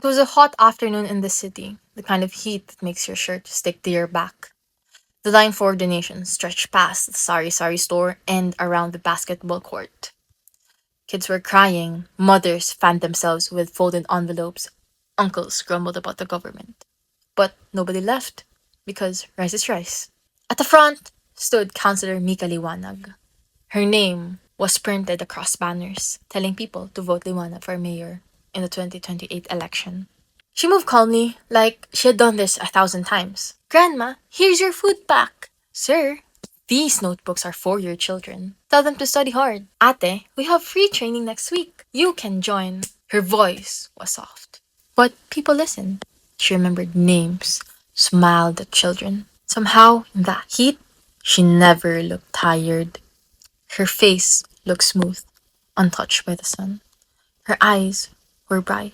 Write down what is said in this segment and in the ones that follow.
It was a hot afternoon in the city, the kind of heat that makes your shirt stick to your back. The line for donations stretched past the Sari Sari store and around the basketball court. Kids were crying, mothers fanned themselves with folded envelopes, uncles grumbled about the government. But nobody left, because rice is rice. At the front stood Councillor Mika Liwanag. Her name was printed across banners, telling people to vote Liwanag for mayor in the 2028 election. She moved calmly, like she had done this 1,000 times. Grandma, here's your food pack. Sir, these notebooks are for your children. Tell them to study hard. Ate, we have free training next week. You can join. Her voice was soft. But people listened. She remembered names, smiled at children. Somehow, in that heat, she never looked tired. Her face looked smooth, untouched by the sun. Her eyes were bright,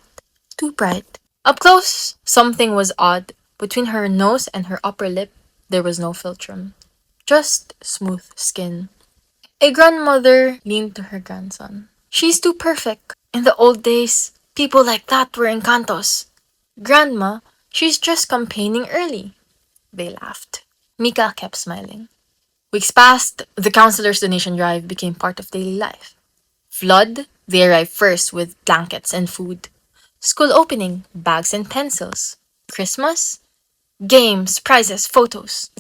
too bright. Up close, something was odd. Between her nose and her upper lip, there was no philtrum, just smooth skin. A grandmother leaned to her grandson. She's too perfect. In the old days, people like that were Engkantos. Grandma, she's just campaigning early. They laughed. Mika kept smiling. Weeks passed, the counselor's donation drive became part of daily life. Flood, they arrived first with blankets and food. School opening, bags and pencils. Christmas, games, prizes, photos.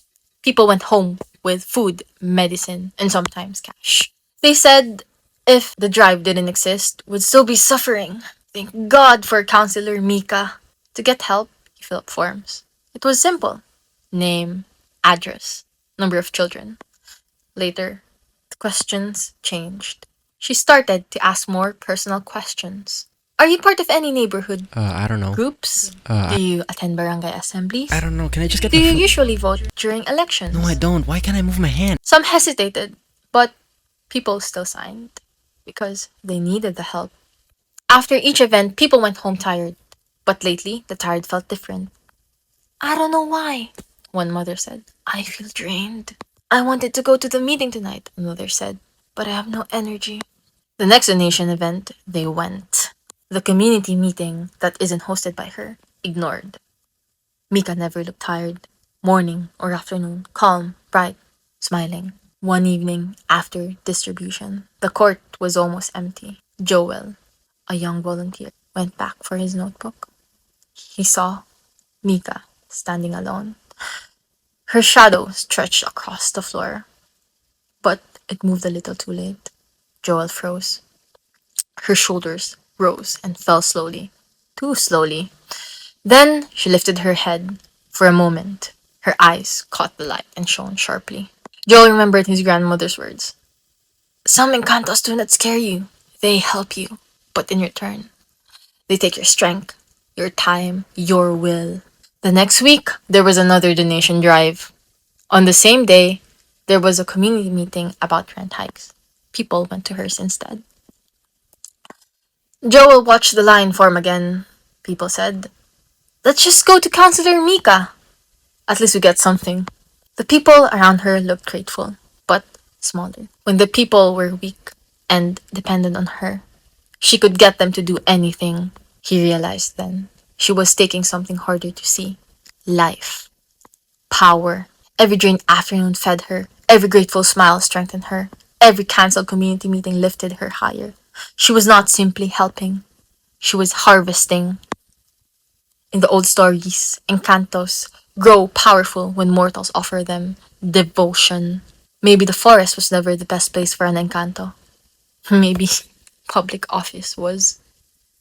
People went home with food, medicine, and sometimes cash. They said if the drive didn't exist, would still be suffering. Thank God for Counselor Mika. To get help, you fill up forms. It was simple. Name, address, number of children. Later, the questions changed. She started to ask more personal questions. Are you part of any neighborhood I don't know. groups? Do you attend barangay assemblies? I don't know. Can I just get Do the you food? usually vote during elections? No, I don't. Why can't I move my hand? Some hesitated, but people still signed because they needed the help. After each event, people went home tired. But lately, the tired felt different. I don't know why, one mother said. I feel drained. I wanted to go to the meeting tonight, another said, but I have no energy. The next donation event, they went. The community meeting that isn't hosted by her, ignored. Mika never looked tired. Morning or afternoon, calm, bright, smiling. One evening after distribution, the court was almost empty. Joel, a young volunteer, went back for his notebook. He saw Mika standing alone. Her shadow stretched across the floor, but it moved a little too late. Joel froze. Her shoulders rose and fell slowly, too slowly. Then she lifted her head. For a moment, her eyes caught the light and shone sharply. Joel remembered his grandmother's words. Some Engkantos do not scare you. They help you, but in return, they take your strength, your time, your will. The next week, there was another donation drive. On the same day, there was a community meeting about rent hikes. People went to hers instead. Joel watched the line form again. People said, let's just go to Counselor Mika. At least we get something. The people around her looked grateful, but smaller. When the people were weak and dependent on her, she could get them to do anything. He realized then she was taking something harder to see. Life. Power. Every drained afternoon fed her. Every grateful smile strengthened her. Every cancelled community meeting lifted her higher. She was not simply helping. She was harvesting. In the old stories, Engkantos grow powerful when mortals offer them devotion. Maybe the forest was never the best place for an Engkanto. Maybe public office was.